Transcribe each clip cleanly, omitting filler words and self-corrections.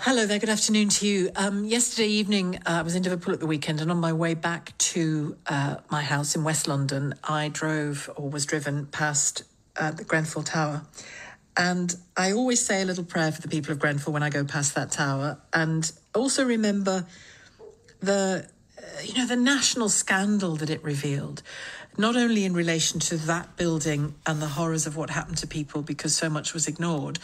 Hello there, good afternoon to you. Yesterday evening, I was in Liverpool at the weekend, and on my way back to my house in West London, I was driven past the Grenfell Tower. And I always say a little prayer for the people of Grenfell when I go past that tower, and also remember the national scandal that it revealed, not only in relation to that building and the horrors of what happened to people because so much was ignored,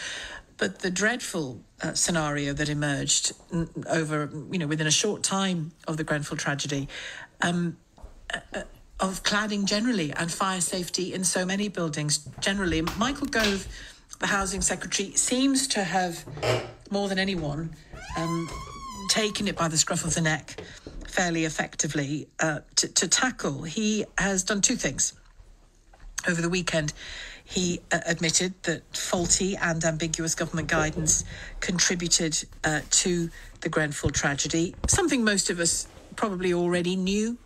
but the dreadful scenario that emerged within a short time of the Grenfell tragedy, of cladding generally and fire safety in so many buildings generally. Michael Gove, the Housing Secretary, seems to have, more than anyone, taken it by the scruff of the neck fairly effectively to tackle. He has done two things. Over the weekend, he admitted that faulty and ambiguous government guidance contributed to the Grenfell tragedy, something most of us probably already knew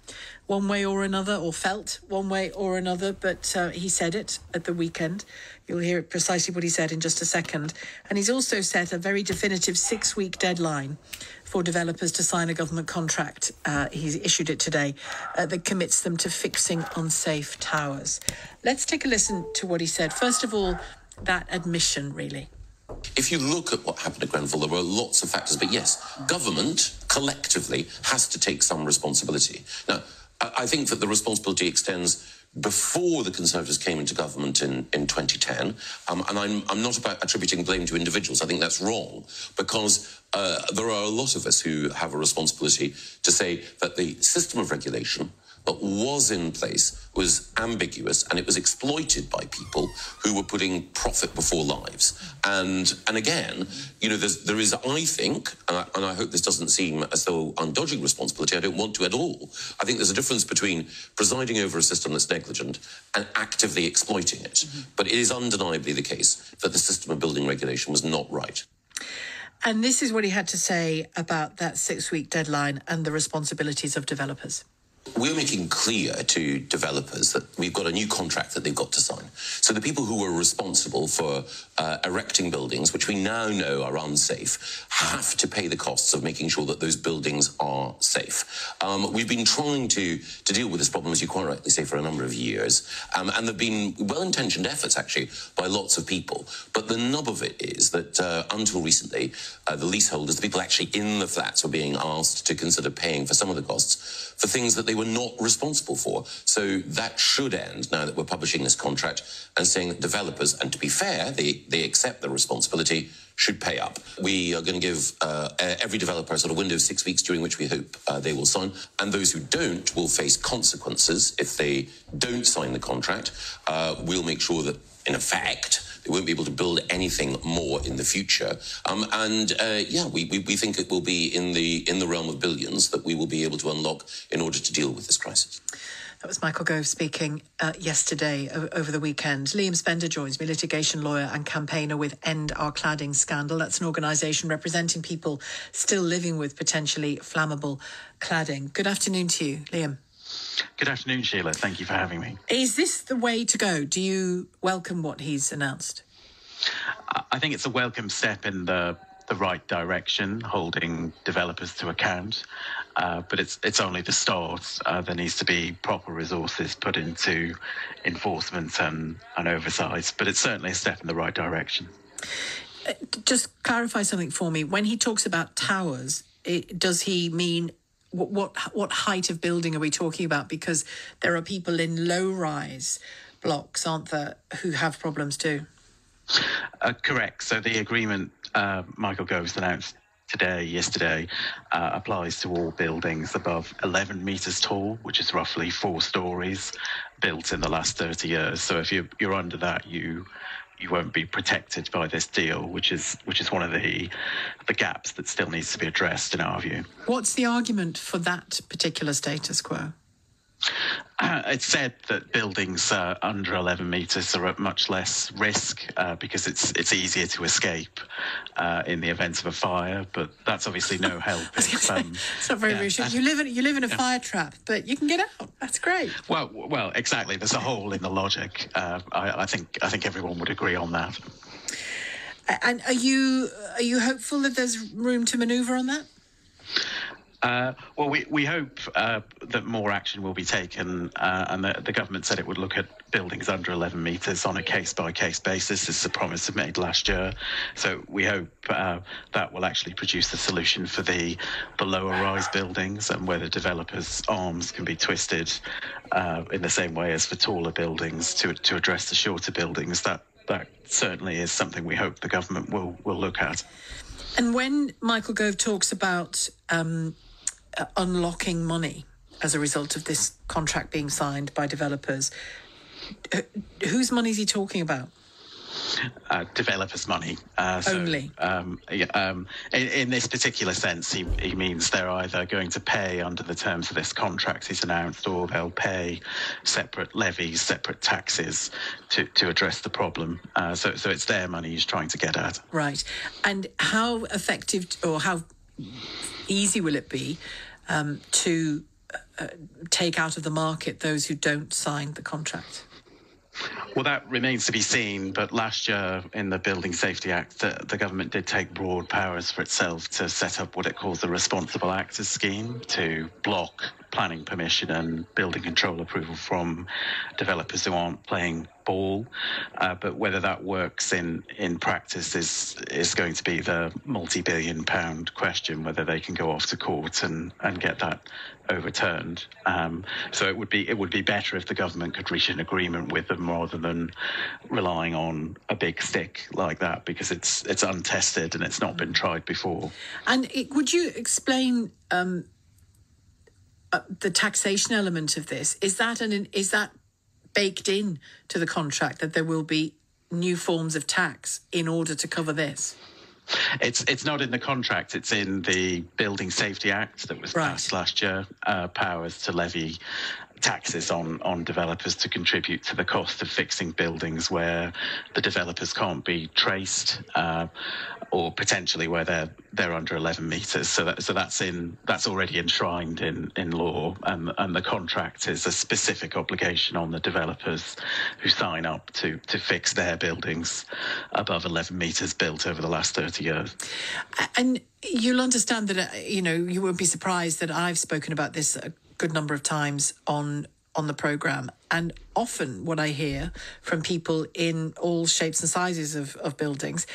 one way or another, or felt one way or another, but he said it at the weekend. You'll hear precisely what he said in just a second. And he's also set a very definitive 6-week deadline for developers to sign a government contract. He's issued it today that commits them to fixing unsafe towers. Let's take a listen to what he said. First of all, that admission, really. If you look at what happened at Grenfell, there were lots of factors. But yes, government collectively has to take some responsibility. Now, I think that the responsibility extends before the Conservatives came into government in 2010. And I'm not about attributing blame to individuals. I think that's wrong, because there are a lot of us who have a responsibility to say that the system of regulation that was in place was ambiguous, and it was exploited by people who were putting profit before lives. And again, there is, I think, and I hope this doesn't seem as though I'm dodging responsibility, I don't want to at all. I think there's a difference between presiding over a system that's negligent and actively exploiting it. Mm-hmm. But it is undeniably the case that the system of building regulation was not right. And this is what he had to say about that 6-week deadline and the responsibilities of developers. We're making clear to developers that we've got a new contract that they've got to sign. So the people who are responsible for erecting buildings, which we now know are unsafe, have to pay the costs of making sure that those buildings are safe. We've been trying to deal with this problem, as you quite rightly say, for a number of years. And there have been well-intentioned efforts, actually, by lots of people. But the nub of it is that until recently, the leaseholders, the people actually in the flats, were being asked to consider paying for some of the costs for things that they were not responsible for. So that should end now that we're publishing this contract and saying that developers, and to be fair, they accept the responsibility, should pay up. We are going to give every developer a sort of window of 6 weeks during which we hope they will sign. And those who don't will face consequences if they don't sign the contract. We'll make sure that, in effect, they won't be able to build anything more in the future. We think it will be in the realm of billions that we will be able to unlock in order to deal with this crisis. That was Michael Gove speaking yesterday over the weekend. Liam Spender joins me, litigation lawyer and campaigner with End Our Cladding Scandal. That's an organisation representing people still living with potentially flammable cladding. Good afternoon to you, Liam. Good afternoon, Sheila. Thank you for having me. Is this the way to go? Do you welcome what he's announced? I think it's a welcome step in the right direction, holding developers to account. But it's only the start. There needs to be proper resources put into enforcement and oversight. But it's certainly a step in the right direction. Just clarify something for me. When he talks about towers, does he mean what height of building are we talking about? Because there are people in low-rise blocks, aren't there, who have problems too? Correct. So the agreement Michael Gove's announced yesterday, applies to all buildings above 11 metres tall, which is roughly 4 stories, built in the last 30 years. So if you're under that, you won't be protected by this deal, which is one of the gaps that still needs to be addressed in our view. What's the argument for that particular status quo? It's said that buildings under 11 metres are at much less risk because it's easier to escape in the event of a fire, but that's obviously no help. It's not very reassuring. You live in a fire trap, but you can get out. That's great. Well, exactly. There's a hole in the logic. I think everyone would agree on that. And are you hopeful that there's room to manoeuvre on that? Well, we hope that more action will be taken, and the government said it would look at buildings under 11 metres on a case-by-case basis. This is a promise it made last year. So we hope that will actually produce a solution for the lower-rise buildings, and where the developers' arms can be twisted in the same way as for taller buildings to address the shorter buildings. That certainly is something we hope the government will look at. And when Michael Gove talks about unlocking money as a result of this contract being signed by developers, whose money is he talking about? Developers' money. Only? In this particular sense, he means they're either going to pay under the terms of this contract he's announced, or they'll pay separate levies, separate taxes to address the problem. So it's their money he's trying to get at. Right. And how effective or how easy will it be to take out of the market those who don't sign the contract? Well, that remains to be seen, but last year in the Building Safety Act, the government did take broad powers for itself to set up what it calls the Responsible Actors Scheme to block planning permission and building control approval from developers who aren't playing ball. But whether that works in practice is going to be the multi-billion pound question, whether they can go off to court and get that overturned. So it would be better if the government could reach an agreement with them rather than relying on a big stick like that, because it's untested and it's not been tried before. And would you explain the taxation element of this? Is that baked in to the contract, that there will be new forms of tax in order to cover this? It's not in the contract. It's in the Building Safety Act that was passed last year. Powers to levy taxes on developers to contribute to the cost of fixing buildings where the developers can't be traced, or potentially where they're under 11 metres. So that's already enshrined in law, and the contract is a specific obligation on the developers who sign up to fix their buildings above 11 metres built over the last 30 years. And you'll understand that you won't be surprised that I've spoken about this a good number of times on the programme, and often what I hear from people in all shapes and sizes of buildings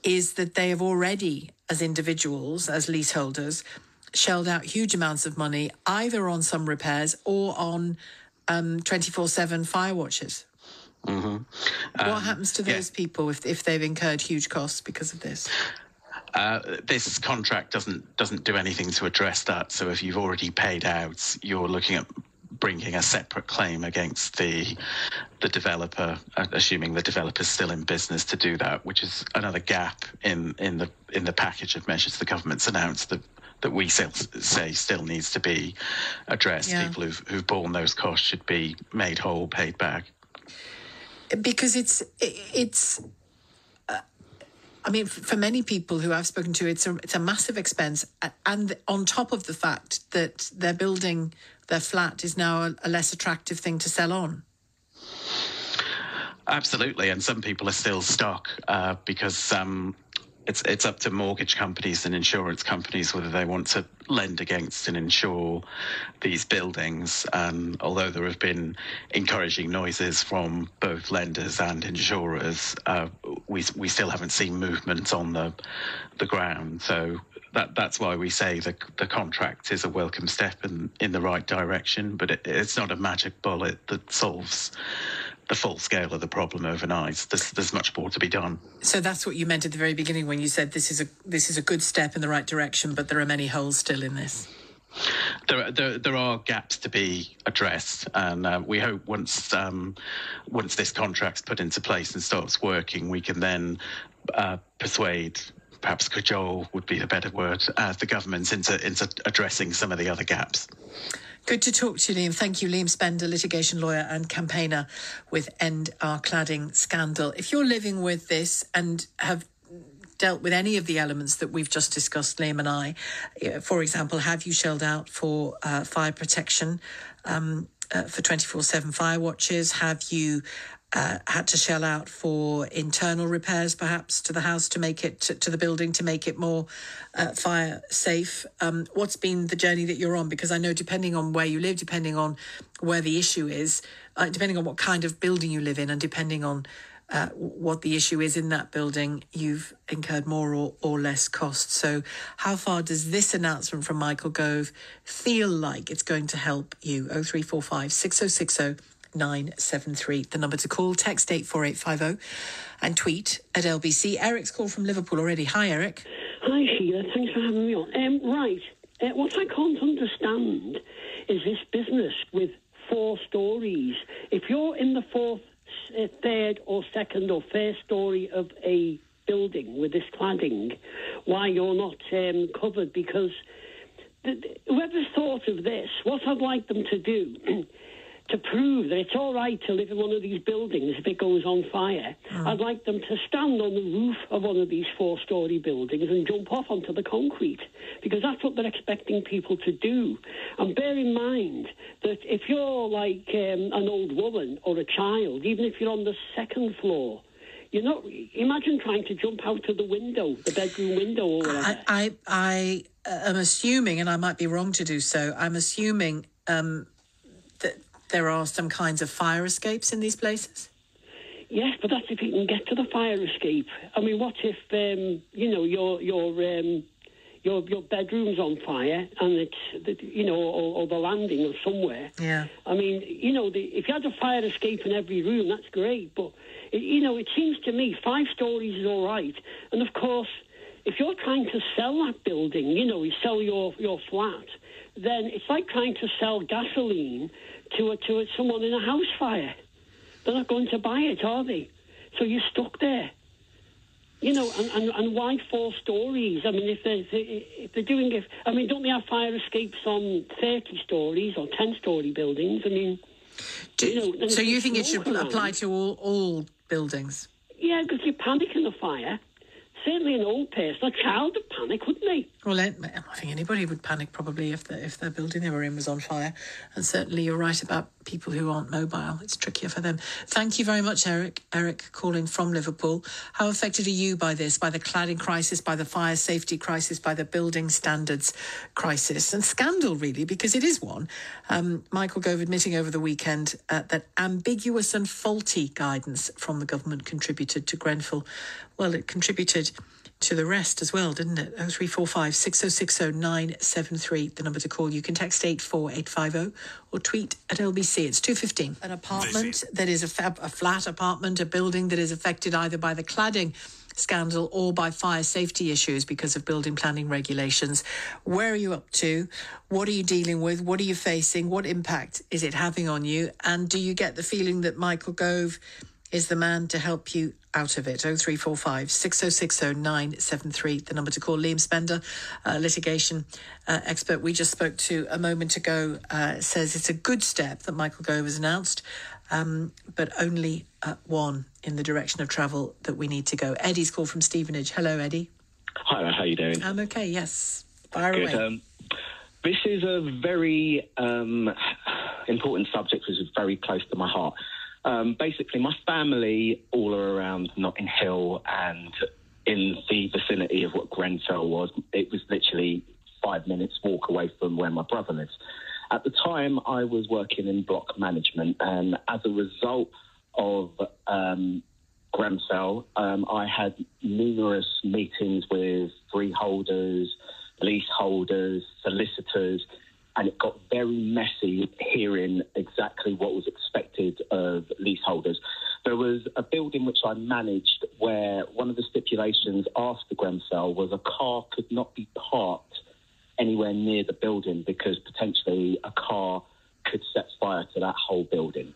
is that they have already, as individuals, as leaseholders, shelled out huge amounts of money either on some repairs or on 24/7 fire watches. Mm-hmm. What happens to those people if they've incurred huge costs because of this? This contract doesn't do anything to address that. So if you've already paid out, you're looking at bringing a separate claim against the developer, assuming the developer's still in business to do that, which is another gap in the package of measures the government's announced that we say still needs to be addressed. Yeah. People who've borne those costs should be made whole, paid back. Because it's I mean, for many people who I've spoken to, it's a massive expense, and on top of the fact that their building, their flat, is now a less attractive thing to sell on. Absolutely, and some people are still stuck because it's up to mortgage companies and insurance companies whether they want to lend against and insure these buildings. And although there have been encouraging noises from both lenders and insurers, we still haven't seen movement on the ground. So that's why we say the contract is a welcome step in the right direction, but it's not a magic bullet that solves the full scale of the problem overnight. There's much more to be done. So that's what you meant at the very beginning when you said this is a good step in the right direction, but there are many holes still in this. There are gaps to be addressed, and we hope once this contract's put into place and starts working, we can then persuade, perhaps cajole would be a better word, the government into addressing some of the other gaps. Good to talk to you, Liam. Thank you, Liam Spender, litigation lawyer and campaigner with End Our Cladding Scandal. If you're living with this and have dealt with any of the elements that we've just discussed, Liam and I, for example, have you shelled out for fire protection, for 24/7 fire watches? Have you had to shell out for internal repairs, perhaps, to the house to make it, to the building, to make it more fire safe. What's been the journey that you're on? Because I know depending on where you live, depending on where the issue is, depending on what kind of building you live in, and depending on what the issue is in that building, you've incurred more or less costs. So how far does this announcement from Michael Gove feel like it's going to help you? 0345 6060 973, the number to call. Text 84850 and tweet at LBC. Eric's called from Liverpool already. Hi, Eric. Hi, Sheila. Thanks for having me on. What I can't understand is this business with 4 stories. If you're in the fourth, third or second or first story of a building with this cladding, why you're not covered? Because whoever's thought of this, what I'd like them to do to prove that it's all right to live in one of these buildings if it goes on fire, I'd like them to stand on the roof of one of these 4-storey buildings and jump off onto the concrete, because that's what they're expecting people to do. And bear in mind that if you're like an old woman or a child, even if you're on the 2nd floor, you're not. Imagine trying to jump out of the window, the bedroom window or whatever. I am assuming, and I might be wrong to do so, I'm assuming that there are some kinds of fire escapes in these places? Yes, but that's if you can get to the fire escape. I mean, what if, your bedroom's on fire and it's, or the landing or somewhere? Yeah. I mean, if you had a fire escape in every room, that's great. But, it seems to me 5 stories is all right. And, of course, if you're trying to sell that building, you sell your flat, then it's like trying to sell gasoline to someone in a house fire. They're not going to buy it, are they? So you're stuck there. And why 4 stories? I mean, if they're doing it, I mean, don't they have fire escapes on 30 stories or 10-story buildings? I mean, so you think it should apply to all buildings? Yeah, because you panic in the fire. Certainly an old person, a child would panic, wouldn't they? Well, I think anybody would panic probably if their building they were in was on fire. And certainly you're right about people who aren't mobile. It's trickier for them. Thank you very much, Eric. Eric calling from Liverpool. How affected are you by this, by the cladding crisis, by the fire safety crisis, by the building standards crisis and scandal, really, because it is one. Michael Gove admitting over the weekend that ambiguous and faulty guidance from the government contributed to Grenfell. Well, it contributed to the rest as well, didn't it? 0345 6060 973, the number to call. You can text 84850 or tweet at LBC. It's 2:15. An apartment that is a flat apartment, a building that is affected either by the cladding scandal or by fire safety issues because of building planning regulations. Where are you up to? What are you dealing with? What are you facing? What impact is it having on you? And do you get the feeling that Michael Gove is the man to help you out of it? 0345 6060 973, the number to call. Liam Spender, litigation expert we just spoke to a moment ago, says it's a good step that Michael Gove has announced, but only one in the direction of travel that we need to go. Eddie's called from Stevenage. Hello, Eddie. Hi, how are you doing? I'm okay, yes. Fire away. This is a very important subject which is very close to my heart. Basically, my family all are around Notting Hill and in the vicinity of what Grenfell was. It was literally 5 minutes walk away from where my brother lives. At the time, I was working in block management, and as a result of Grenfell, I had numerous meetings with freeholders, leaseholders, solicitors, and it got very messy hearing exactly what was expected of leaseholders. There was a building which I managed where one of the stipulations after Grenfell was a car could not be parked anywhere near the building because potentially a car could set fire to that whole building.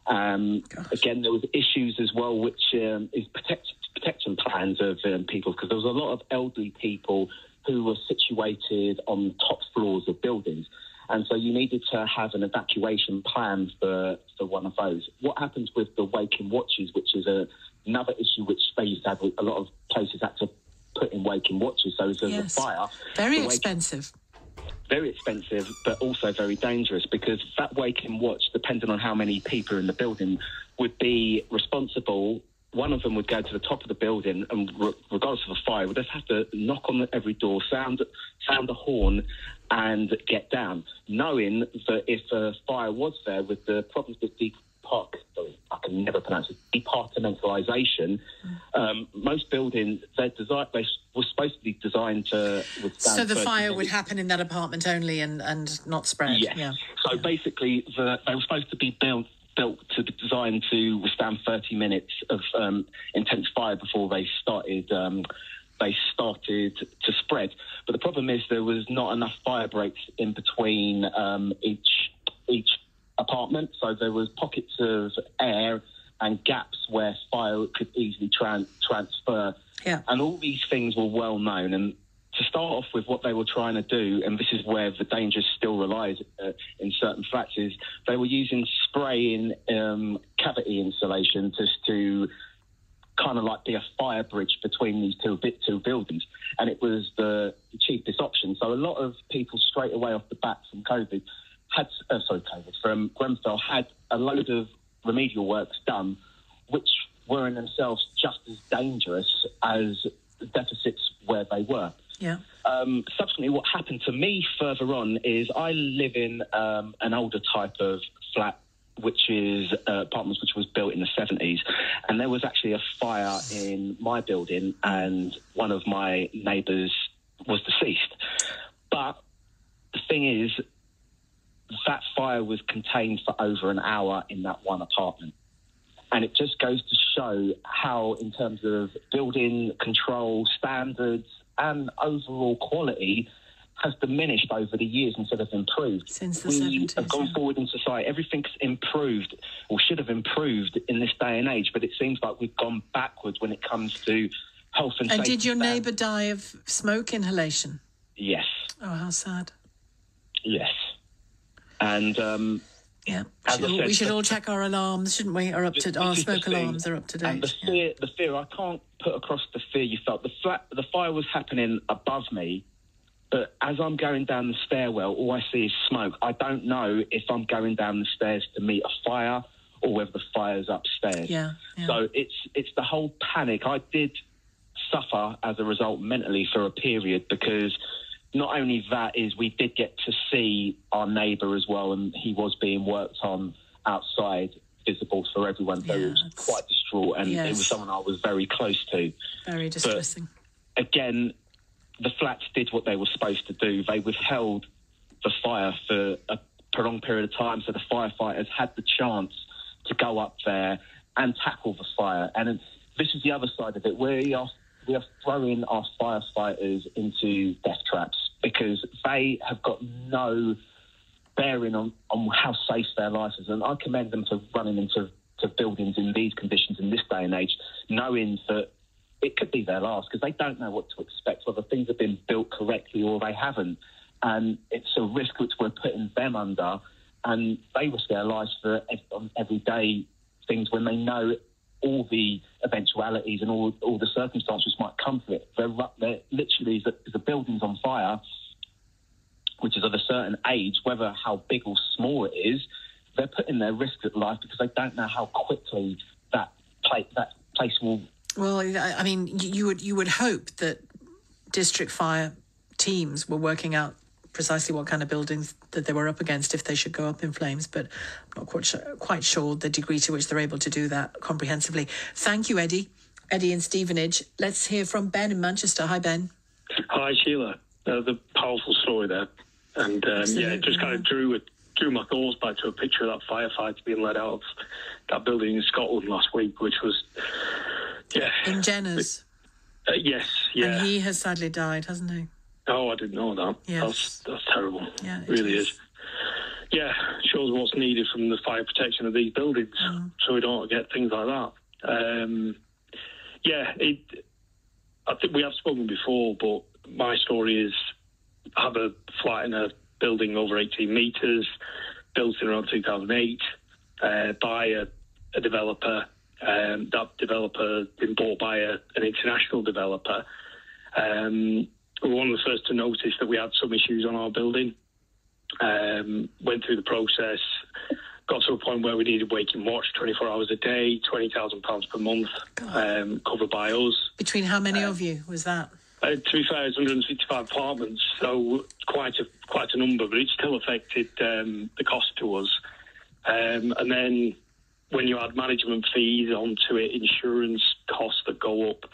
Again, there was issues as well, which is protection plans of people, because there was a lot of elderly people who were situated on the top floors of buildings. And so you needed to have an evacuation plan for one of those. What happens with the waking watches, which is another issue which they used to have, a lot of places had to put in waking watches. So if there's a fire... Very expensive. very expensive, but also very dangerous, because that wake-in watch, depending on how many people are in the building, would be responsible. One of them would go to the top of the building, and regardless of a fire, would just have to knock on every door, sound a horn, and get down, knowing that if a fire was there, with the problems with departmentalisation, most buildings, they were supposed to be designed to withstand. So the fire would happen in that apartment only and not spread. Yes. Yeah. So basically, they were supposed to be built to be designed to withstand 30 minutes of intense fire before they started to spread. But the problem is there was not enough fire breaks in between each apartment, so there was pockets of air and gaps where fire could easily transfer. Yeah. And all these things were well known. And to start off with, what they were trying to do, and this is where the danger still relies in certain flats, is they were using spray in cavity insulation just to kind of like be a fire bridge between these two buildings. And it was the cheapest option. So a lot of people straight away off the bat from from Grenfell had a load of remedial works done, which were in themselves just as dangerous as the deficits where they were. Yeah. Subsequently, what happened to me further on is I live in an older type of flat, which is apartments which was built in the 70s, and there was actually a fire in my building, and one of my neighbours was deceased. But the thing is, that fire was contained for over an hour in that one apartment. And it just goes to show how, in terms of building control standards and overall quality, has diminished over the years instead of improved. Since the 70s. We have gone forward in society. Everything's improved, or should have improved in this day and age, but it seems like we've gone backwards when it comes to health and safety. And did your neighbour die of smoke inhalation? Yes. Oh, how sad. Yes. And yeah, we should all check our alarms, shouldn't we? Our smoke alarms are up to date. And the fear, I can't put across the fear you felt. The fire was happening above me, but as I'm going down the stairwell, all I see is smoke. I don't know if I'm going down the stairs to meet a fire or whether the fire's upstairs. Yeah. So it's the whole panic. I did suffer as a result mentally for a period, because not only that is we did get to see our neighbour as well, and he was being worked on outside, visible for everyone. So it was quite distraught, and it was someone I was very close to. Very distressing. But again, the flats did what they were supposed to do. They withheld the fire for a prolonged period of time, so the firefighters had the chance to go up there and tackle the fire. And this is the other side of it. We are throwing our firefighters into death traps, because they have got no bearing on how safe their life is. And I commend them for running into buildings in these conditions in this day and age, knowing that it could be their last, because they don't know what to expect, whether things have been built correctly or they haven't. And it's a risk which we're putting them under, and they risk their lives for everyday things when they know all the eventualities and all the circumstances might come to it. They're literally, if the building's on fire, which is of a certain age, whether how big or small it is, they're putting their risk at life, because they don't know how quickly that place will. Well, I mean, you would hope that district fire teams were working out precisely what kind of buildings that they were up against if they should go up in flames, but I'm not quite sure the degree to which they're able to do that comprehensively. Thank you, Eddie. Eddie in Stevenage. Let's hear from Ben in Manchester. Hi, Ben. Hi, Sheila. The powerful story there. And, it just kind of drew my thoughts back to a picture of that firefighter being let out of that building in Scotland last week, which was, in Jenner's. Yes, yeah. And he has sadly died, hasn't he? Oh, I didn't know that. Yes. That's terrible. Yeah, it really is. Yeah, shows what's needed from the fire protection of these buildings, so we don't get things like that. I think we have spoken before, but my story is I have a flat in a building over 18 metres, built in around 2008, by a developer. That developer been bought by an international developer. We were one of the first to notice that we had some issues on our building. went through the process, got to a point where we needed waking watch 24 hours a day, £20,000 per month, covered by us. Between how many of you was that? To be fair, it's 165 apartments, so quite a number, but it still affected the cost to us. And then when you add management fees onto it, insurance costs that go up,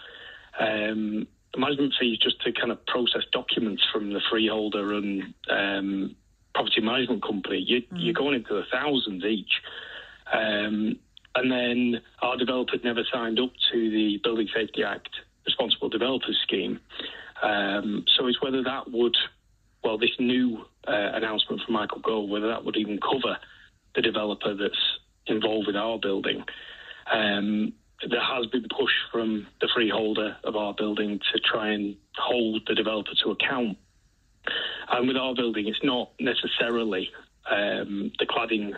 the management fees just to kind of process documents from the freeholder and property management company, you're going into the thousands each. And then our developer never signed up to the Building Safety Act Responsible Developers Scheme. So it's whether that would, this new announcement from Michael Gove, whether that would even cover the developer that's involved with our building. There has been push from the freeholder of our building to try and hold the developer to account. And with our building, it's not necessarily the cladding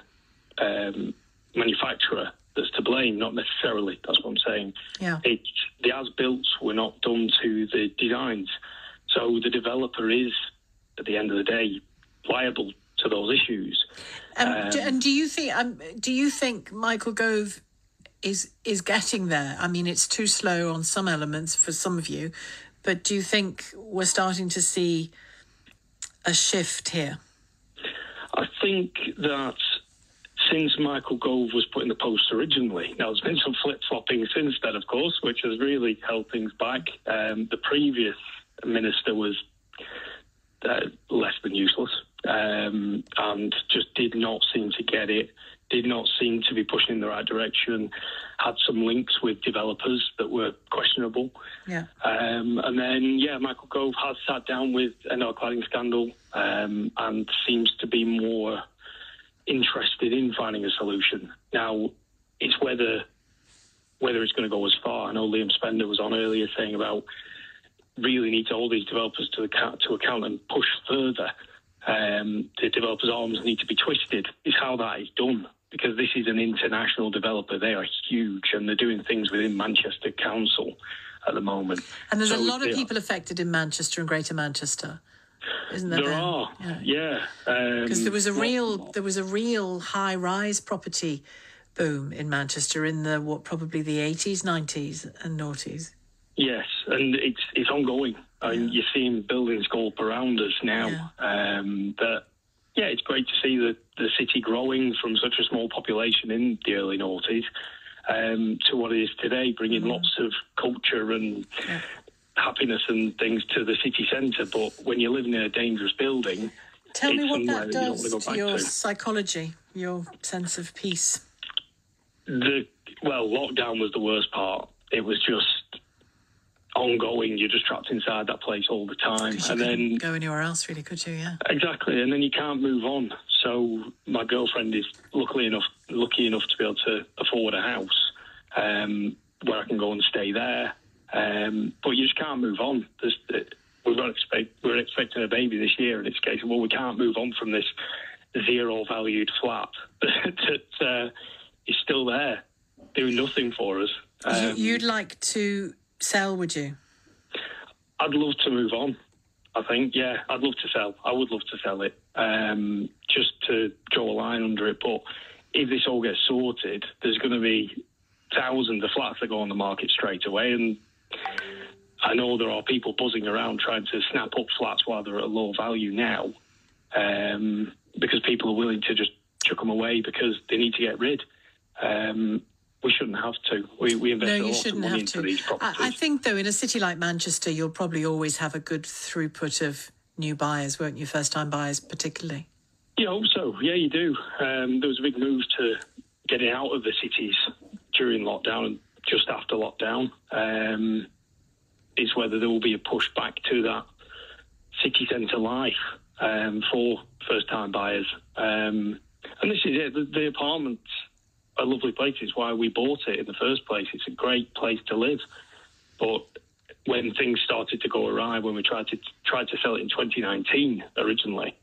manufacturer that's to blame, not necessarily, that's what I'm saying. Yeah. The as-builts were not done to the designs. So the developer is, at the end of the day, liable to those issues. And do you think Michael Gove is getting there? I mean, it's too slow on some elements for some of you, but do you think we're starting to see a shift here? I think that since Michael Gove was put in the post originally, now there's been some flip-flopping since then, of course, which has really held things back. The previous minister was less than useless and just did not seem to get it, did not seem to be pushing in the right direction, had some links with developers that were questionable. Yeah. And then, Michael Gove has sat down with End Our Cladding Scandal and seems to be more interested in finding a solution. Now, it's whether it's going to go as far. I know Liam Spender was on earlier saying about really need to hold these developers to account and push further. The developers' arms need to be twisted, is how that is done, because this is an international developer. They are huge, and they're doing things within Manchester Council at the moment. And there's a lot of people affected in Manchester and Greater Manchester, isn't there? There are, yeah. Because there was a real high-rise property boom in Manchester in probably the 80s, 90s and noughties. Yes, and it's ongoing. I mean, you're seeing buildings go up around us now. It's great to see the city growing from such a small population in the early noughties to what it is today, bringing lots of culture and happiness and things to the city centre. But when you're living in a dangerous building, tell me what that does to your psychology, your sense of peace. Lockdown was the worst part. It was just ongoing. You're just trapped inside that place all the time, and then go anywhere else, really, could you? Yeah, exactly. And then you can't move on. So my girlfriend is lucky enough to be able to afford a house where I can go and stay there. But you just can't move on. We're expecting a baby this year, and it's a case of, we can't move on from this zero valued flat that is still there, doing nothing for us. You'd like to sell, would you? I'd love to move on. I think, I'd love to sell. I would love to sell it, just to draw a line under it. But if this all gets sorted, there's going to be thousands of flats that go on the market straight away. And I know there are people buzzing around trying to snap up flats while they're at a low value now, because people are willing to just chuck them away because they need to get rid. We shouldn't have to. We invest a lot of money into these properties. I think, though, in a city like Manchester, you'll probably always have a good throughput of new buyers, won't you? First-time buyers, particularly. Yeah, I hope so. Yeah, you do. There was a big move to getting out of the cities during lockdown and just after lockdown. It's whether there will be a push back to that city centre life for first-time buyers. And this is it. The apartments are lovely places. Why we bought it in the first place. It's a great place to live. But when things started to go awry, when we tried to sell it in 2019 originally,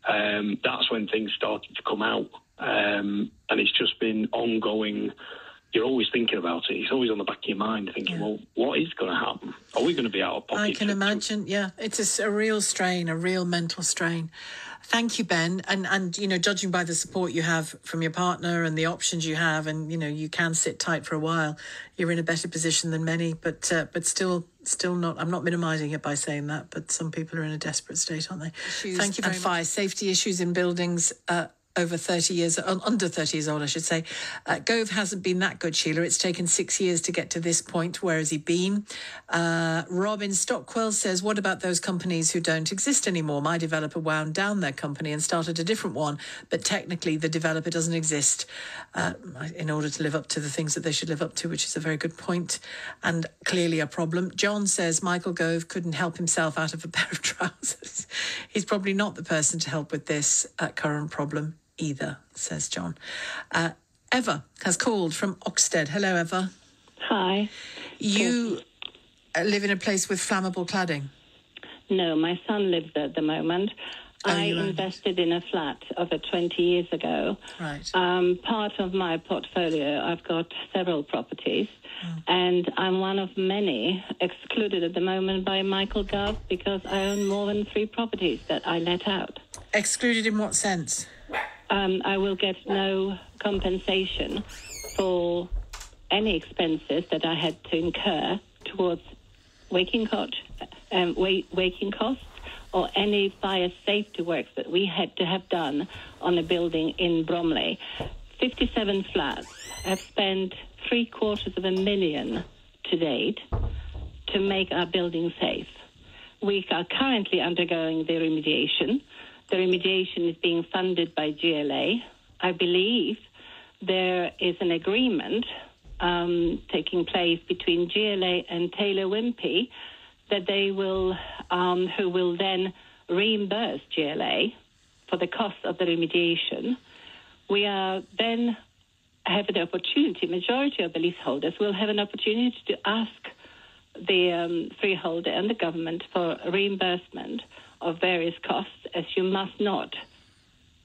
that's when things started to come out. And it's just been ongoing you're always thinking about it. It's always on the back of your mind, thinking, well, what is going to happen? Are we going to be out of pocket? I can imagine, It's a real strain, a real mental strain. Thank you, Ben. And judging by the support you have from your partner and the options you have, and, you can sit tight for a while, you're in a better position than many, but still not. I'm not minimising it by saying that, but some people are in a desperate state, aren't they? Thank you very much. Fire safety issues in buildings over 30 years, under 30 years old, I should say. Gove hasn't been that good, Sheila. It's taken 6 years to get to this point. Where has he been? Rob in Stockwell says, what about those companies who don't exist anymore? My developer wound down their company and started a different one, but technically the developer doesn't exist in order to live up to the things that they should live up to, which is a very good point and clearly a problem. John says Michael Gove couldn't help himself out of a pair of trousers. He's probably not the person to help with this current problem either, says John. Eva has called from Oxted. Hello, Eva. Hi. You live in a place with flammable cladding? No, my son lives there at the moment. I invested in a flat over 20 years ago. Right. Part of my portfolio, I've got several properties, and I'm one of many excluded at the moment by Michael Gove because I own more than 3 properties that I let out. Excluded in what sense? I will get no compensation for any expenses that I had to incur towards waking costs or any fire safety works that we had to have done on a building in Bromley. 57 flats have spent $750,000 to date to make our building safe. We are currently undergoing the remediation. The remediation is being funded by GLA. I believe there is an agreement taking place between GLA and Taylor Wimpey that they will, who will then reimburse GLA for the cost of the remediation. We are then have the opportunity, majority of the leaseholders will have an opportunity to ask the freeholder and the government for reimbursement of various costs, as you must not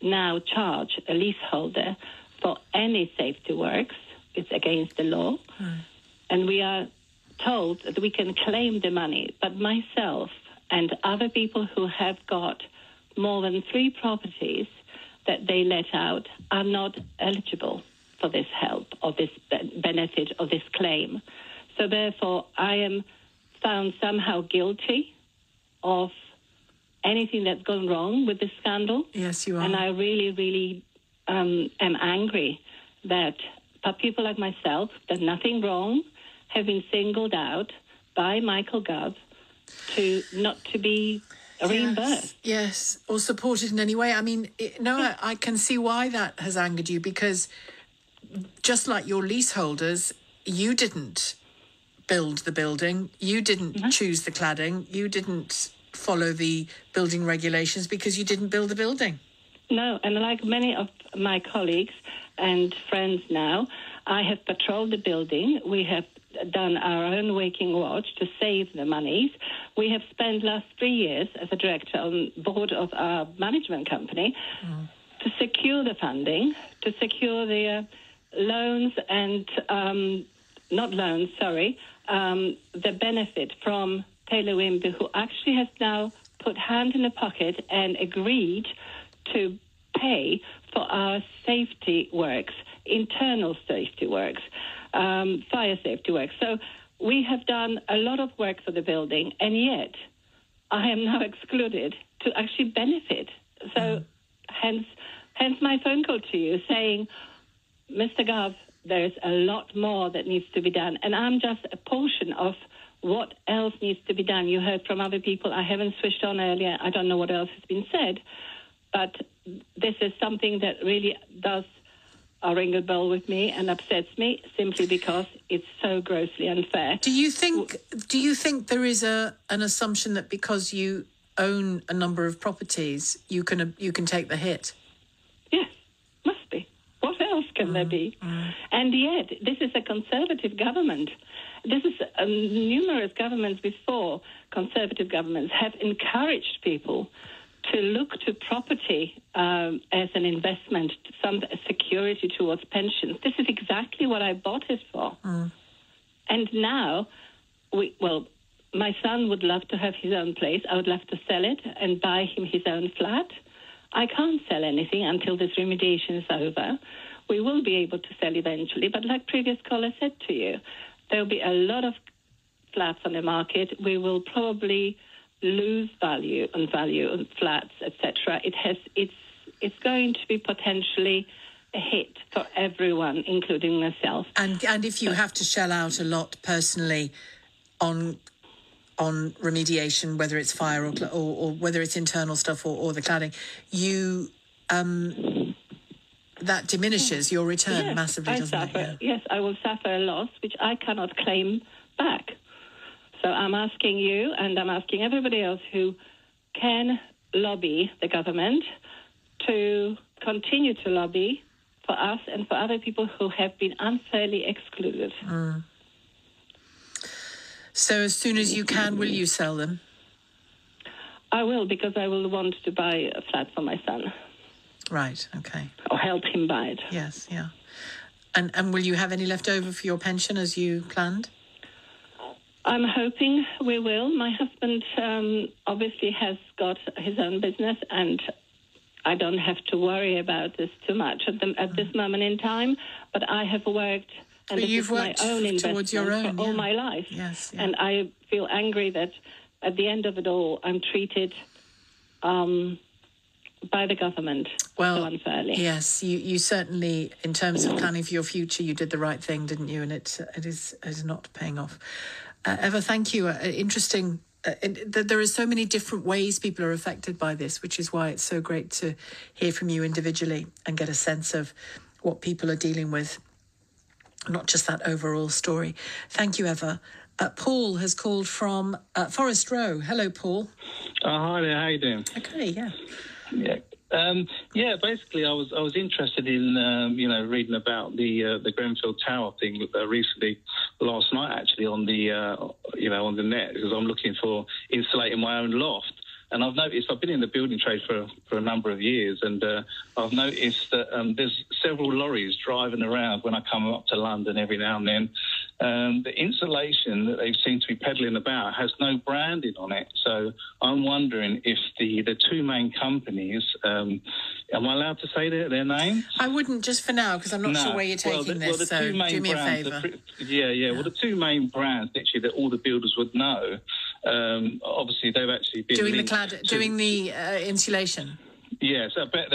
now charge a leaseholder for any safety works. It's against the law. And we are told that we can claim the money, but myself and other people who have got more than 3 properties that they let out are not eligible for this help or this benefit or this claim. So therefore, I am found somehow guilty of anything that's gone wrong with this scandal. Yes, you are. And I really, really am angry that people like myself, that nothing wrong, have been singled out by Michael Gove to not to be reimbursed. Yes, or supported in any way. I mean, I can see why that has angered you, because just like your leaseholders, you didn't build the building, you didn't choose the cladding, you didn't follow the building regulations because you didn't build the building. No, and like many of my colleagues and friends now, I have patrolled the building. We have done our own waking watch to save the monies. We have spent last 3 years as a director on board of our management company to secure the funding, to secure the loans and the benefit from Taylor Wimpey, who actually has now put hand in the pocket and agreed to pay for our safety works, internal safety works, fire safety works. So we have done a lot of work for the building, and yet I am now excluded to actually benefit. So hence my phone call to you saying, Mr. Gove, there's a lot more that needs to be done. And I'm just a portion of what else needs to be done. You heard from other people. I haven't switched on earlier. I don't know what else has been said. But this is something that really does ring a bell with me and upsets me, simply because it's so grossly unfair. Do you think there is an assumption that because you own a number of properties, you can take the hit? Yes, must be. What else can there be? And yet, this is a Conservative government. This is numerous governments before Conservative governments have encouraged people to look to property as an investment, some security towards pensions. This is exactly what I bought it for. And now, my son would love to have his own place. I would love to sell it and buy him his own flat. I can't sell anything until this remediation is over. We will be able to sell eventually, but like previous caller said to you, there will be a lot of flats on the market. We will probably lose value on flats, etc. It's going to be potentially a hit for everyone, including myself. And if you have to shell out a lot personally on remediation, whether it's fire or whether it's internal stuff or the cladding, that diminishes your return massively, doesn't it? Yes, I will suffer a loss which I cannot claim back. So I'm asking you, and I'm asking everybody else who can lobby the government to continue to lobby for us and for other people who have been unfairly excluded. So as soon as you can, will you sell them? I will, because I will want to buy a flat for my son. Right, okay. Or help him buy it. Yes, yeah. And will you have any left over for your pension as you planned? I'm hoping we will. My husband obviously has got his own business, and I don't have to worry about this too much at this moment in time. But I have worked, and this is my own investment your own, for all my life. Yes, yeah. And I feel angry that at the end of it all, I'm treated by the government so unfairly. Yes, you certainly, in terms of planning for your future, you did the right thing, didn't you? And it is not paying off. Eva, thank you. Interesting. There are so many different ways people are affected by this, which is why it's so great to hear from you individually and get a sense of what people are dealing with, not just that overall story. Thank you, Eva. Paul has called from Forest Row. Hello, Paul. Hi there. How you doing? Okay, yeah. Yeah. Basically, I was interested in reading about the Grenfell Tower thing recently, last night actually on the on the net, because I'm looking for insulating my own loft. And I've noticed, I've been in the building trade for a number of years, and I've noticed that there's several lorries driving around when I come up to London every now and then. The insulation that they seem to be peddling about has no branding on it. So I'm wondering if the two main companies, am I allowed to say their names? I wouldn't, just for now, because I'm not sure where you're taking this, so do me a favour. Well, the two main brands, literally, that all the builders would know, obviously they've actually been doing the insulation. Yes, I bet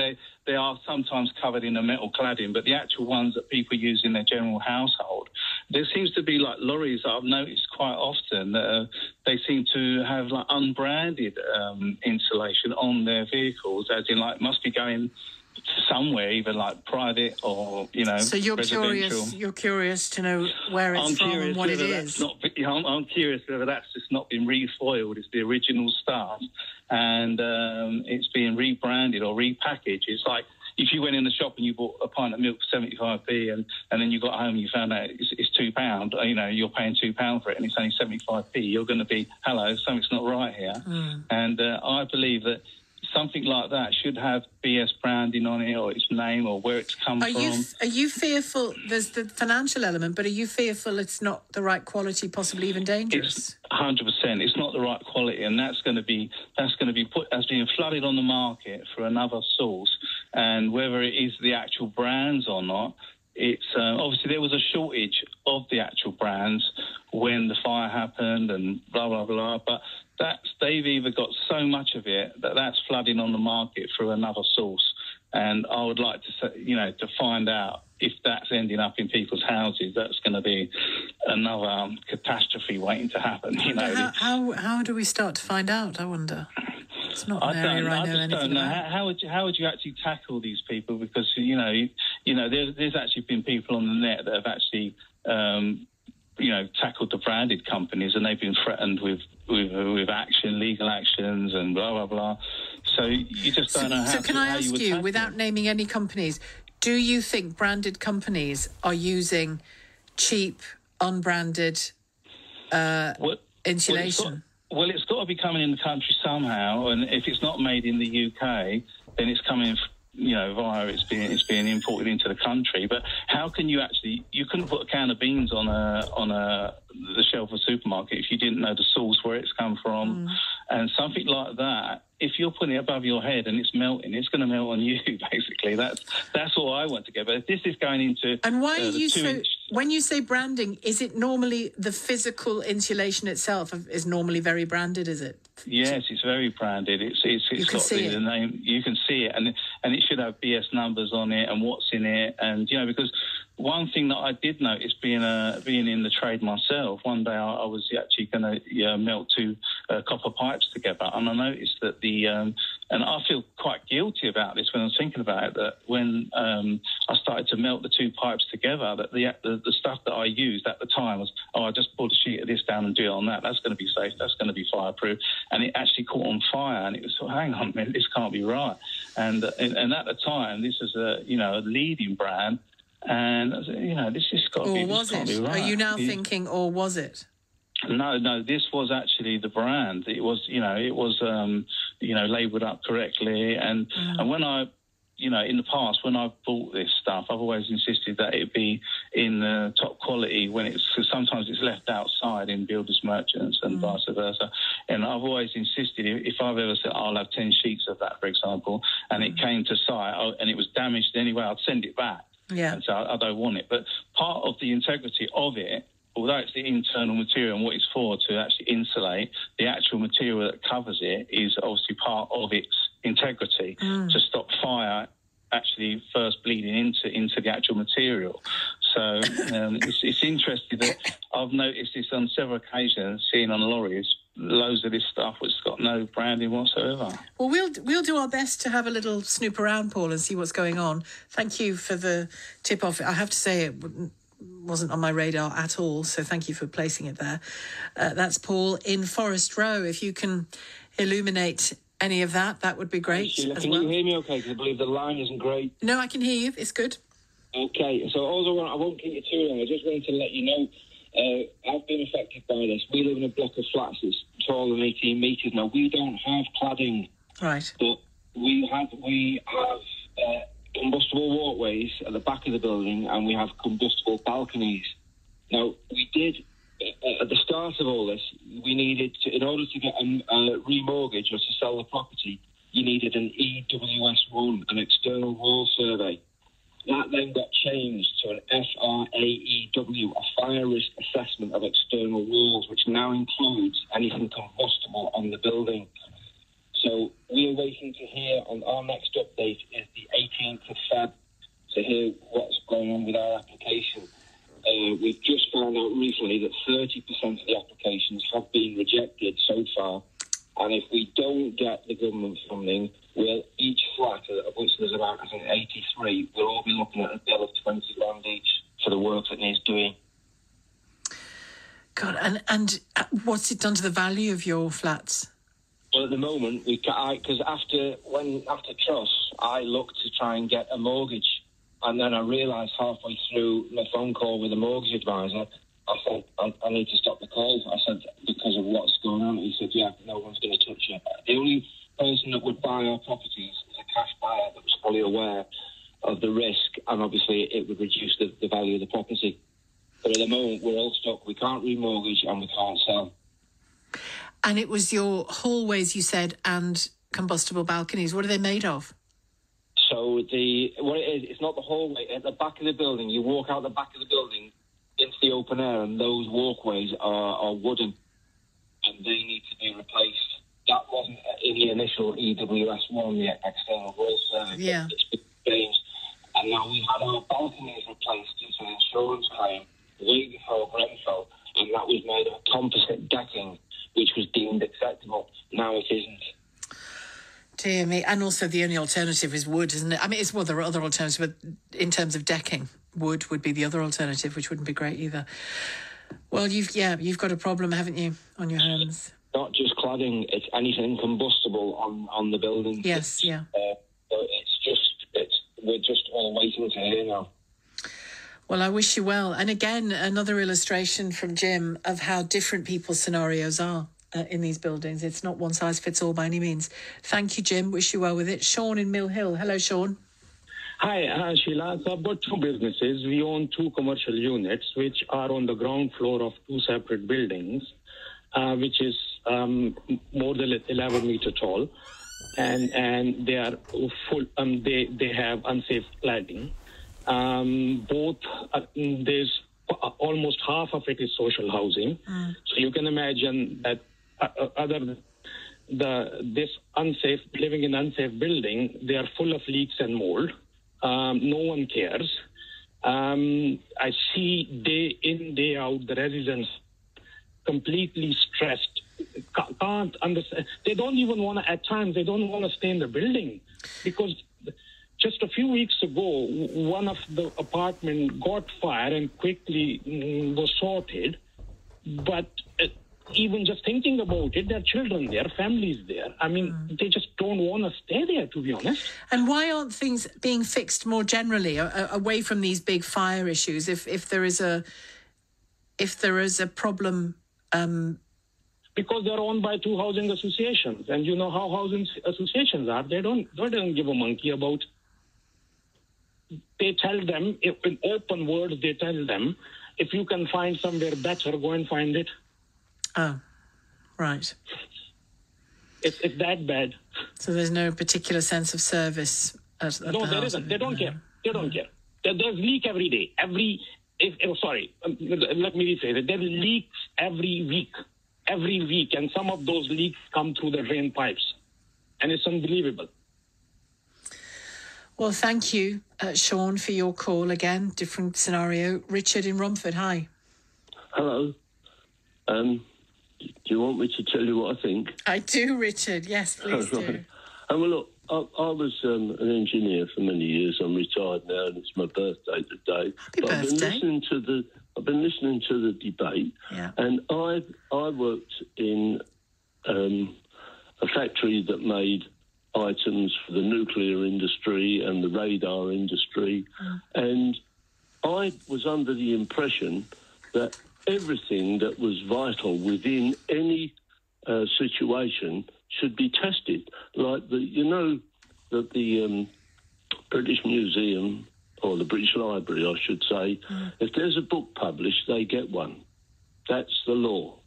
they are sometimes covered in a metal cladding, but the actual ones that people use in their general household, there seems to be like lorries that I've noticed quite often that they seem to have like unbranded insulation on their vehicles, as in like must be going to somewhere, either like private or So you're residential. curious to know where it's from and what it is. I'm curious whether that's just not been refoiled. It's the original stuff, and it's being rebranded or repackaged. It's like if you went in the shop and you bought a pint of milk for 75p, and then you got home and you found out it's £2. You're paying £2 for it, and it's only 75p. You're going to be, hello, something's not right here. And I believe that something like that should have BS branding on it, or its name, or where it's come from. Are you fearful? There's the financial element, but are you fearful it's not the right quality, possibly even dangerous? It's 100%. It's not the right quality, and that's going to be put as being flooded on the market for another source. And whether it is the actual brands or not, it's obviously there was a shortage of the actual brands when the fire happened and blah blah blah, but they've either got so much of it that's flooding on the market through another source. And I would like to say, to find out if that's ending up in people's houses. That's going to be another catastrophe waiting to happen. How do we start to find out? I wonder. It's not an area I know anything about. How would you actually tackle these people? Because there's actually been people on the net that have actually tackled the branded companies, and they've been threatened with action, legal actions, and blah blah blah. So you just don't know how. So can I ask you, without naming any companies, do you think branded companies are using cheap, unbranded insulation? Well, it's got to be coming in the country somehow, and if it's not made in the UK, then it's coming, via it's being imported into the country. But how can you couldn't put a can of beans on the shelf of a supermarket if you didn't know the source, where it's come from, and something like that. If you're putting it above your head and it's melting, it's going to melt on you. Basically, that's all I want to get. But if this is going into and why are you so? When you say branding, is it normally the physical insulation itself is normally very branded? Is it? Yes, it's very branded. It's got the name. You can see it, and it should have BS numbers on it and what's in it, and because one thing that I did notice being in the trade myself, one day I was actually going to melt two copper pipes together, and I noticed that and I feel quite guilty about this when I was thinking about it, that when I started to melt the two pipes together, that the stuff that I used at the time was, I just pulled a sheet of this down and do it on that. That's going to be safe. That's going to be fireproof. And it actually caught on fire, and it was, hang on a minute, this can't be right. And at the time, this was a leading brand. And this has got to be. Or was it? Right. Are you now thinking, or was it? No. This was actually the brand. It was, labelled up correctly. And when I, in the past, when I've bought this stuff, I've always insisted that it be in top quality. Because sometimes it's left outside in builders merchants and vice versa. And I've always insisted, if I've ever said I'll have 10 sheets of that, for example, and it came to site and it was damaged anyway, I'd send it back. Yeah. And so I don't want it. But part of the integrity of it, although it's the internal material and what it's for to actually insulate, the actual material that covers it is obviously part of its integrity to stop fire actually first bleeding into the actual material. So it's interesting that I've noticed this on several occasions, seeing on lorries, loads of this stuff which has got no branding whatsoever. Well, we'll do our best to have a little snoop around, Paul, and see what's going on. Thank you for the tip off. I have to say it wasn't on my radar at all, so thank you for placing it there. That's Paul in Forest Row. If you can illuminate any of that would be great. Sheila, can you hear me okay? Because I believe the line isn't great. No, I can hear you. It's good. Okay, so I won't keep you too long. I just wanted to let you know I've been affected by this. We live in a block of flats that's taller than 18 metres. Now, we don't have cladding. Right. But we have combustible walkways at the back of the building, and we have combustible balconies. Now, we did, at the start of all this, we needed to, in order to get a remortgage or to sell the property, you needed an EWS1, an external wall survey. That then got changed to an FRAEW, a fire risk assessment of external walls, which now includes anything combustible on the building. So we're waiting to hear on our next update is the 18th of Feb to hear what's going on with our application. We've just found out recently that 30% of the applications have been rejected so far. And if we don't get the government funding, each flat, of which there's about, I think, 83, we'll all be looking at a bill of 20 grand each for the work that needs doing. God, and what's it done to the value of your flats? Well, at the moment, because after Truss, I looked to try and get a mortgage, and then I realised halfway through my phone call with the mortgage advisor, I said, I need to stop the call. I said, because of what's going on. He said, yeah, no one's going to touch you. The only person that would buy our properties is a cash buyer that was fully aware of the risk, and obviously it would reduce the value of the property. But at the moment, we're all stuck. We can't remortgage and we can't sell. And it was your hallways, you said, and combustible balconies. What are they made of? So what it is, it's not the hallway. At the back of the building, you walk out the back of the building into the open air, and those walkways are wooden, and they need to be replaced. That wasn't in the initial EWS1, the external wall survey. Yeah. It's been changed. And now we had our balconies replaced due to an insurance claim way before Grenfell, and that was made of composite decking, which was deemed acceptable. Now it isn't. Dear me. And also the only alternative is wood, isn't it? I mean, there are other alternatives, but in terms of decking, wood would be the other alternative, which wouldn't be great either. Well, you've got a problem, haven't you, on your hands? Not just cladding, it's anything combustible on the building. Yes, yeah. We're just all waiting to hear now. Well, I wish you well. And again, another illustration from Jim of how different people's scenarios are. in these buildings. It's not one size fits all by any means. Thank you, Jim. Wish you well with it. Sean in Mill Hill. Hello, Sean. Hi, Sheila. So I've got two businesses. We own two commercial units, which are on the ground floor of two separate buildings, which is more than 11 meter tall, and they are full. They have unsafe cladding. Both there's almost half of it is social housing. So you can imagine that this unsafe living in unsafe building, they are full of leaks and mold. No one cares. I see day in, day out, the residents completely stressed, can't understand. They don't even want to, at times, they don't want to stay in the building because just a few weeks ago, one of the apartment got fire and quickly was sorted. But even just thinking about it, there are children there, families there. I mean, they just don't want to stay there, to be honest. And why aren't things being fixed more generally, away from these big fire issues? If there is a problem, because they're owned by two housing associations, and you know how housing associations are. They don't give a monkey about. They tell them in open words. They tell them, if you can find somewhere better, go and find it. Oh, right. It's that bad. So there's no particular sense of service at no, there isn't. They don't care. They don't care. There's leak every day. Let me rephrase it. There are leaks every week, and some of those leaks come through the drain pipes, and it's unbelievable. Well, thank you, Sean, for your call again. Different scenario. Richard in Romford, hi. Hello. Do you want me to tell you what I think? I do, Richard. Yes, please do. Well, look, I was an engineer for many years. I'm retired now, and it's my birthday today. Happy birthday. I've been listening to the debate, and I worked in a factory that made items for the nuclear industry and the radar industry, and I was under the impression that everything that was vital within any situation should be tested. Like the British Museum, or the British Library, I should say, if there's a book published, they get one. That's the law.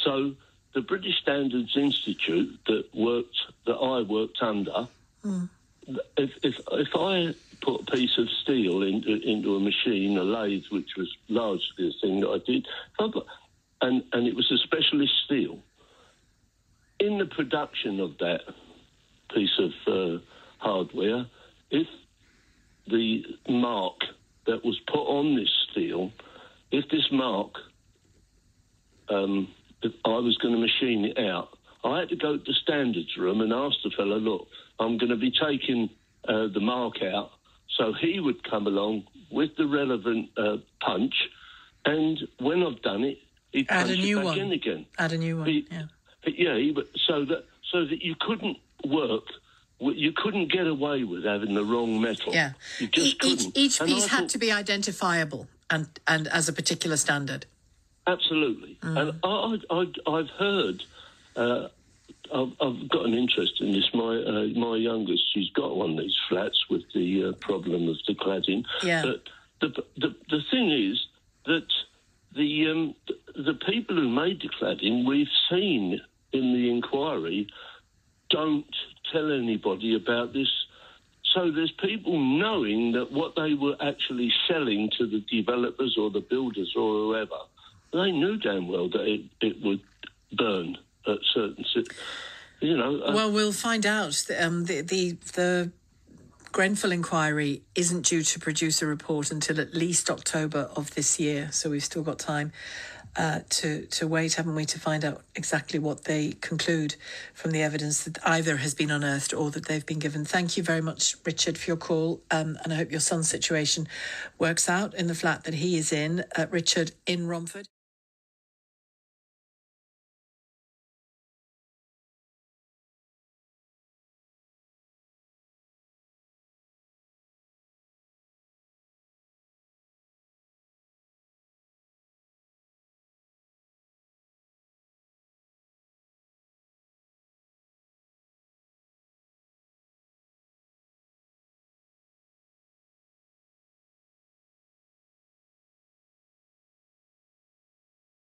So the British Standards Institute that I worked under, if I put a piece of steel into a machine, a lathe, which was largely the thing that I did, and it was a specialist steel, in the production of that piece of hardware, if the mark that was put on this steel, if this mark, if I was going to machine it out, I had to go to the standards room and ask the fellow, look, I'm going to be taking the mark out. So he would come along with the relevant punch, and when I've done it, he'd punch it back in again. Add a new one, so that you couldn't work, you couldn't get away with having the wrong metal. Yeah, you just couldn't. Each piece had to be identifiable and as a particular standard. Absolutely. And I've heard, I've got an interest in this. My youngest, she's got one of these flats with the problem of the cladding. Yeah. But the thing is that the people who made the cladding, we've seen in the inquiry, don't tell anybody about this. So there's people knowing that what they were actually selling to the developers or the builders or whoever, they knew damn well that it would burn at certain, well, we'll find out. The Grenfell inquiry isn't due to produce a report until at least October of this year, so we've still got time to wait, haven't we, to find out exactly what they conclude from the evidence that either has been unearthed or that they've been given. Thank you very much, Richard, for your call, and I hope your son's situation works out in the flat that he is in. Richard in Romford.